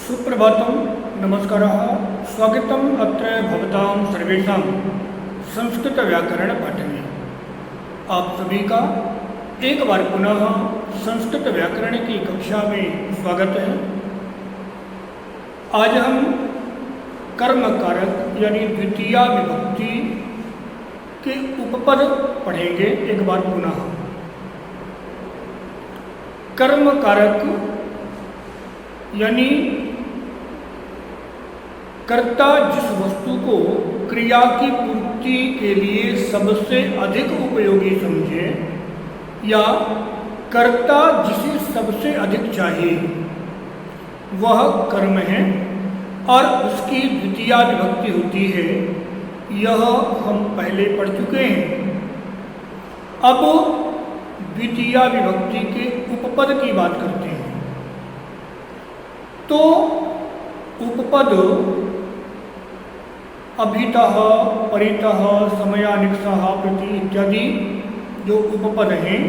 सुप्रभातं नमस्कारः स्वागतम् अत्र भवतां सर्वेषां संस्कृतव्याकरणपाठने। आप सभी का एक बार पुनः संस्कृत व्याकरण की कक्षा में स्वागत है। आज हम कर्म कारक यानी द्वितीया विभक्ति के उपपद पढ़ेंगे एक बार पुनः। कर्म कारक यानी कर्ता जिस वस्तु को क्रिया की पूर्ति के लिए सबसे अधिक उपयोगी समझे या कर्ता जिसे सबसे अधिक चाहिए वह कर्म है और उसकी द्वितीया विभक्ति होती है। यह हम पहले पढ़ चुके हैं। अब द्वितीया विभक्ति के उपपद की बात करते हैं। तो उपपद अभितः, परितः, समयानिक्षः, प्रति इत्यादि जो उपपद हैं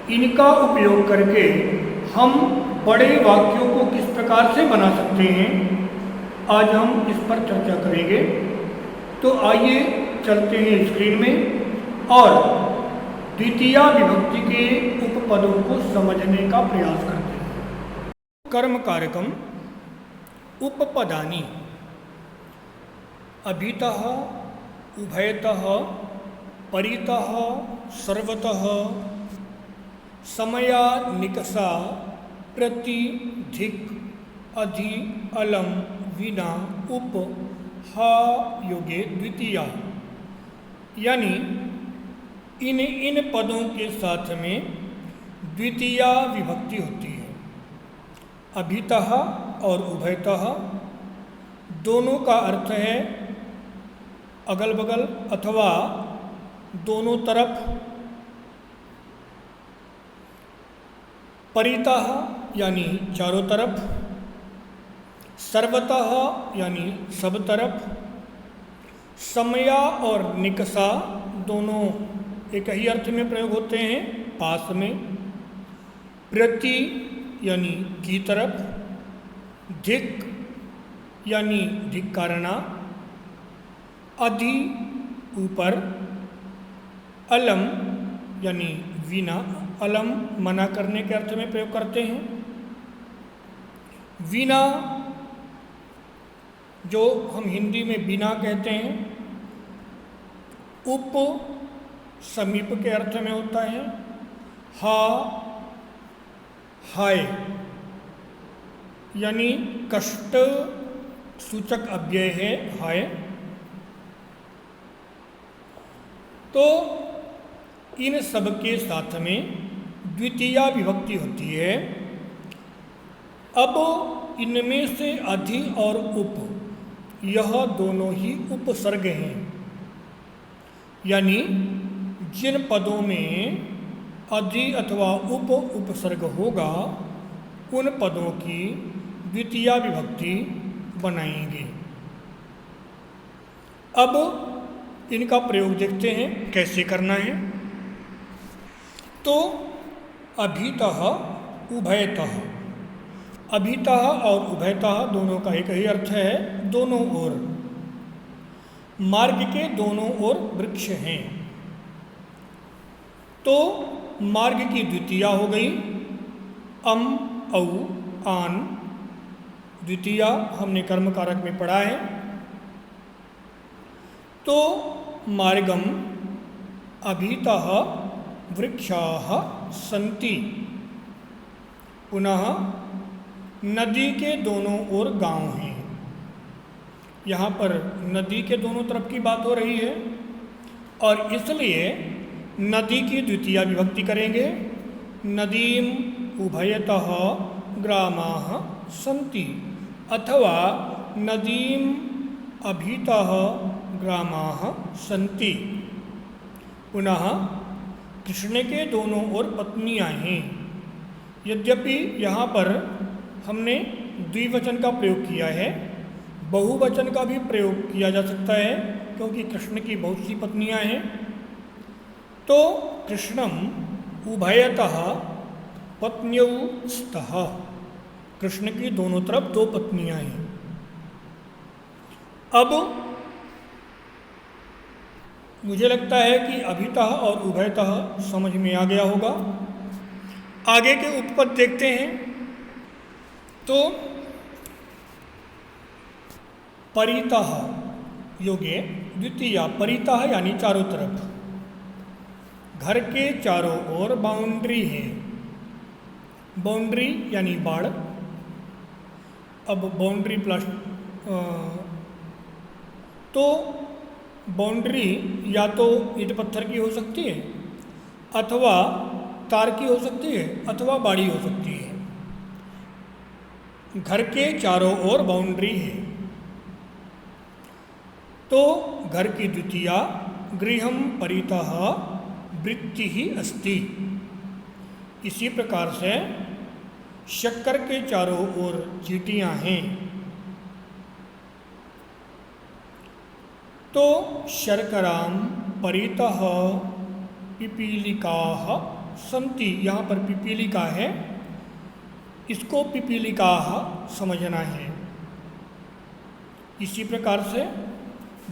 इनका उपयोग करके हम बड़े वाक्यों को किस प्रकार से बना सकते हैं, आज हम इस पर चर्चा करेंगे। तो आइए चलते हैं स्क्रीन में और द्वितीया विभक्ति के उपपदों को समझने का प्रयास करते हैं। कर्म कारकम उपपदानि अभितः, उभयतः, परितः, सर्वतः, समयानिकषा, प्रति, धिक्, अधि, अलम, विना, उप, हा योगे द्वितीया। यानी इन पदों के साथ में द्वितीया विभक्ति होती है। अभितः और उभयतः दोनों का अर्थ है अगल बगल अथवा दोनों तरफ। परितः यानी चारों तरफ, सर्वतः यानी सब तरफ, समया और निकषा दोनों एक ही अर्थ में प्रयोग होते हैं, पास में। प्रति यानी की तरफ, धिक् यानी धिक्कारना, अधि ऊपर, अलम यानी विना, अलम मना करने के अर्थ में प्रयोग करते हैं। विना जो हम हिंदी में बिना कहते हैं, उप समीप के अर्थ में होता है, हा हाय यानी कष्ट सूचक अव्यय है हाय। तो इन सब के साथ में द्वितीया विभक्ति होती है। अब इनमें से अधि और उप यह दोनों ही उपसर्ग हैं। यानी जिन पदों में अधि अथवा उप उपसर्ग होगा उन पदों की द्वितीया विभक्ति बनाएंगे। अब इनका प्रयोग देखते हैं कैसे करना है। तो अभितः, उभयतः, अभितः और उभयतः दोनों का एक ही अर्थ है, दोनों ओर। मार्ग के दोनों ओर वृक्ष हैं। तो मार्ग की द्वितीया हो गई अम, औ, आन। द्वितीया हमने कर्म कारक में पढ़ा है। तो मार्गम अभितः वृक्षाः सन्ति। पुनः नदी के दोनों ओर गांव हैं। यहाँ पर नदी के दोनों तरफ की बात हो रही है और इसलिए नदी की द्वितीया विभक्ति करेंगे। नदीम उभयतः ग्रामाः सन्ति अथवा नदीम अभितः ग्रामाः सन्ति। पुनः कृष्ण के दोनों ओर पत्नियां हैं। यद्यपि यहाँ पर हमने द्विवचन का प्रयोग किया है, बहुवचन का भी प्रयोग किया जा सकता है क्योंकि कृष्ण की बहुत सी पत्नियां हैं। तो कृष्णम उभयतः पत्न्यौ स्तः, कृष्ण की दोनों तरफ दो पत्नियां हैं। अब मुझे लगता है कि अभितः और उभयतः समझ में आ गया होगा। आगे के उपपद देखते हैं। तो परितः योगे द्वितीया, परितः यानी चारों तरफ, घर के चारों ओर बाउंड्री है। बाउंड्री यानी बाड़। अब बाउंड्री प्लस तो बाउंड्री या तो ईंट पत्थर की हो सकती है, अथवा तार की हो सकती है, अथवा बाड़ी हो सकती है। घर के चारों ओर बाउंड्री है। तो घर की द्वितीया गृहम परितः वृत्ति ही अस्ति। इसी प्रकार से शक्कर के चारों ओर चींटियां हैं। तो शर्कराम परितः पिपीलिकाः सन्ति। यहाँ पर पिपीलिका है, इसको पिपीलिकाः समझना है। इसी प्रकार से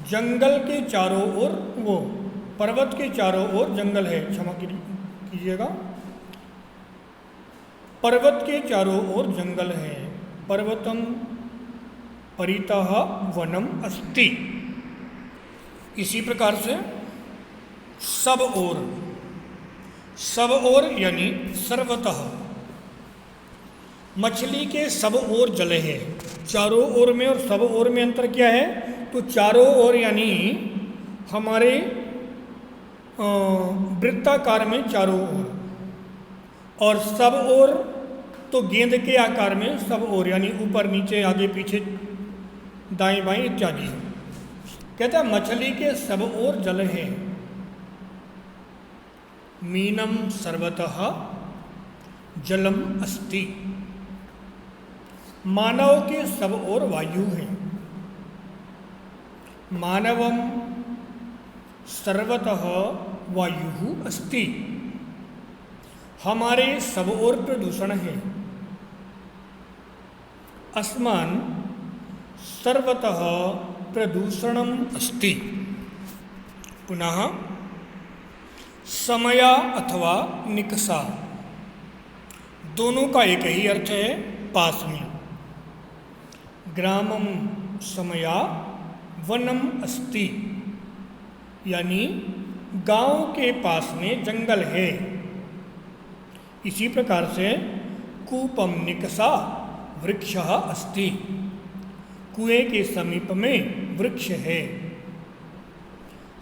जंगल के चारों ओर, वो पर्वत के चारों ओर जंगल है, क्षमा कीजिएगा, पर्वत के चारों ओर जंगल है। पर्वतम परितः वनम अस्ति। इसी प्रकार से सब ओर, सब ओर यानी सर्वतः, मछली के सब ओर जल है। चारों ओर में और सब ओर में अंतर क्या है? तो चारों ओर यानी हमारे वृत्ताकार में चारों ओर, और सब ओर तो गेंद के आकार में सब ओर, यानी ऊपर नीचे आगे पीछे दाएं बाएं इत्यादि। कहता है मछली के सब ओर जल है। मीनम सर्वतः जलम अस्ति। मानव के सब ओर वायु है। मानवम सर्वतः वायु अस्ति। हमारे सब ओर प्रदूषण है। अस्मान सर्वतः प्रदूषणम अस्ति। पुनः समया अथवा निकषा, दोनों का एक ही अर्थ है, पास में। ग्रामम समया वनम अस्ति, यानी गांव के पास में जंगल है। इसी प्रकार से कूपम निकषा वृक्षः अस्ति। कुएं के समीप में वृक्ष है।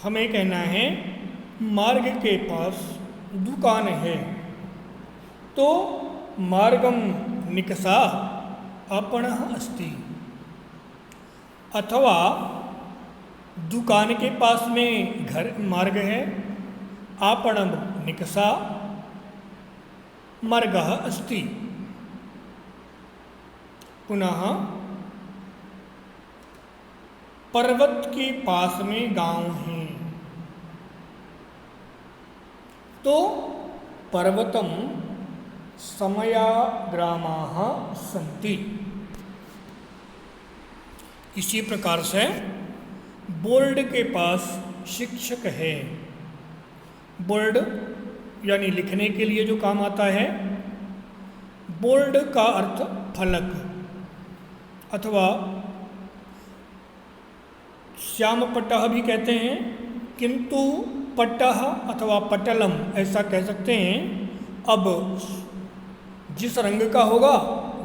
हमें कहना है मार्ग के पास दुकान है, तो मार्गम निकषा आपणः अस्ति। अथवा दुकान के पास में घर मार्ग है, आपणम निकषा मार्गः अस्ति। पुनः पर्वत के पास में गांव हैं, तो पर्वतम समया ग्रामाः सन्ति। इसी प्रकार से बोर्ड के पास शिक्षक है। बोर्ड यानी लिखने के लिए जो काम आता है। बोर्ड का अर्थ फलक अथवा श्यामपट्टः भी कहते हैं, किंतु पट्टः अथवा पटलम ऐसा कह सकते हैं। अब जिस रंग का होगा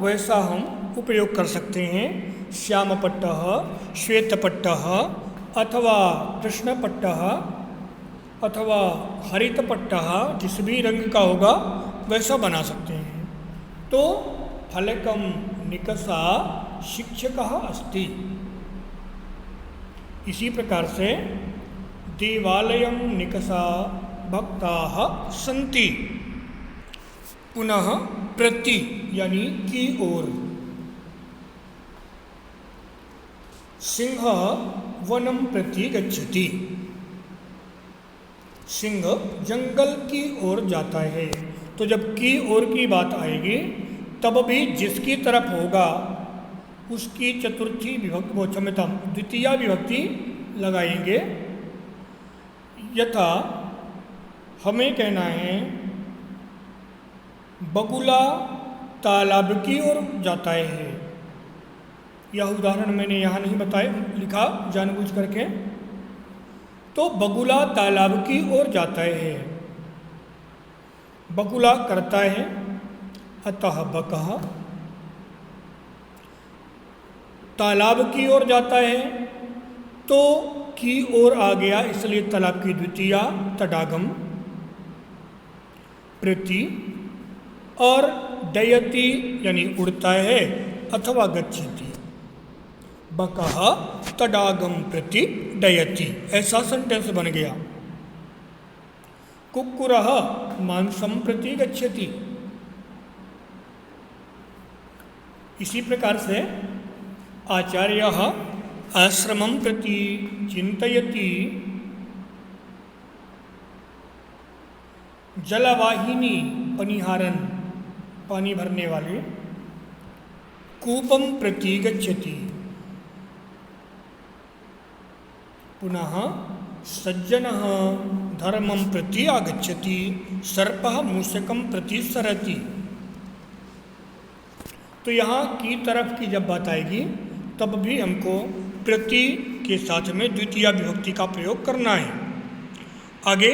वैसा हम उपयोग कर सकते हैं। श्यामपट्टः, श्वेतपट्टः अथवा कृष्णपट्टः अथवा हरितपट्टः, जिस भी रंग का होगा वैसा बना सकते हैं। तो फलकम निकषा शिक्षकः अस्ति। इसी प्रकार से देवालयम निकषा भक्ताः सन्ति। पुनः प्रति यानी की ओर। सिंह वनम प्रति गच्छति। सिंह जंगल की ओर जाता है। तो जब की ओर की बात आएगी तब भी जिसकी तरफ होगा उसकी चतुर्थी विभक्ति, वो क्षमता द्वितीय विभक्ति लगाएंगे। यथा हमें कहना है बगुला तालाब की ओर जाता है। यह उदाहरण मैंने यहाँ नहीं बताया, लिखा जानबूझ करके। तो बगुला तालाब की ओर जाता है, बगुला करता है, अतः बकः। तालाब की ओर जाता है तो की ओर आ गया, इसलिए तालाब की द्वितीया तडागम प्रति। और डयति यानी उड़ता है, अथवा गच्छति, बकः तडागम प्रति डयति, ऐसा सेंटेंस बन गया। कुक्कुरः मांसम प्रति गच्छति। इसी प्रकार से आचार्यः आश्रमं प्रति चिन्तयति। जलवाहिनी पनिहारन, पानी भरने वाले, कूपम प्रति गच्छति। पुनः सज्जनः धर्मं प्रति आगच्छति, सर्पः मूषकं प्रति सरति। तो यहाँ की तरफ की जब बात आएगी तब भी हमको प्रति के साथ में द्वितीय विभक्ति का प्रयोग करना है। आगे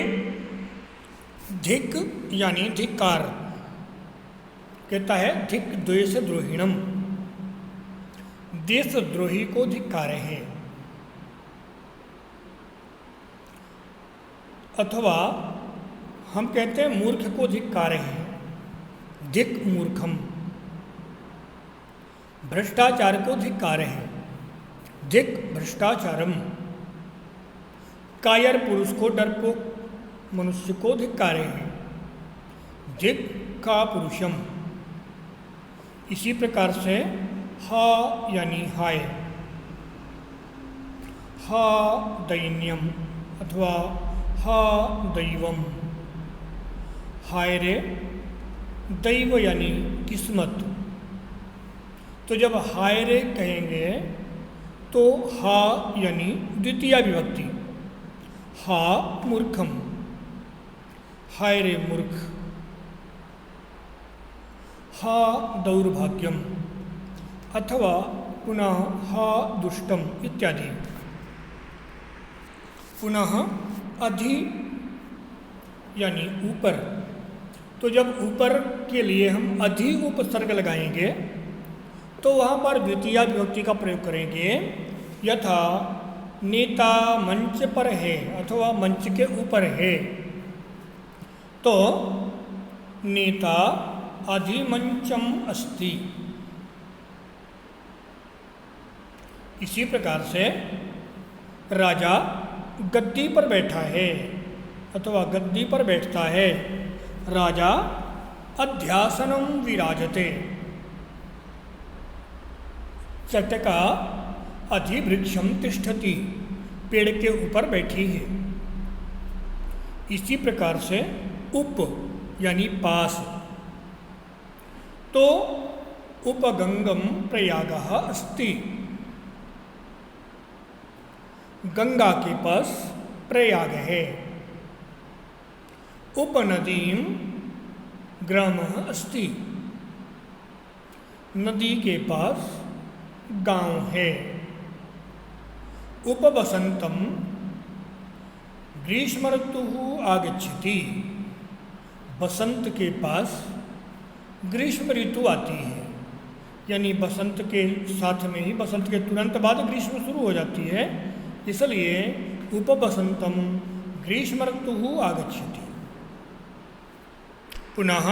धिक यानी धिक्कार, कहता है धिक द्वेषद्रोहिणम, देशद्रोही को धिक्कारे हैं। अथवा हम कहते हैं मूर्ख को धिक्कारे हैं, धिक मूर्खम। भ्रष्टाचार को धिक्कारे हैं, धिक भ्रष्टाचारम। कायर पुरुष को, डरपोक मनुष्य को धिक्कारे हैं, धिक का पुरुषम। इसी प्रकार से हा यानी हाय, हा दैन्यम अथवा हा दैवम, हाय रे दैव यानी किस्मत। तो जब हाय रे कहेंगे तो हा यानी द्वितीय विभक्ति, हा मूर्खम, हाय रे मूर्ख, हा दौर्भाग्यम, अथवा पुनः हा दुष्टम इत्यादि। पुनः अधि यानी ऊपर। तो जब ऊपर के लिए हम अधि उपसर्ग लगाएंगे तो वहाँ पर द्वितीय विभक्ति का प्रयोग करेंगे। यथा नेता मंच पर है अथवा मंच के ऊपर है, तो नेता अधिमंचम अस्ति। इसी प्रकार से राजा गद्दी पर बैठा है अथवा गद्दी पर बैठता है, राजा अध्यासनम विराजते। चटका अधिवृक्षम तिष्ठति, पेड़ के ऊपर बैठी है। इसी प्रकार से उप यानी पास। तो उपगंगम प्रयागः अस्ति, गंगा के पास प्रयाग है। उपनदीम ग्रामः अस्ति, नदी के पास गांव है। उपवसंतम ग्रीष्म ऋतुः आगच्छति, बसंत के पास ग्रीष्म ऋतु आती है। यानी बसंत के साथ में ही, बसंत के तुरंत बाद ग्रीष्म शुरू हो जाती है, इसलिए उपवसंतम ग्रीष्म ऋतुः आगच्छति। पुनः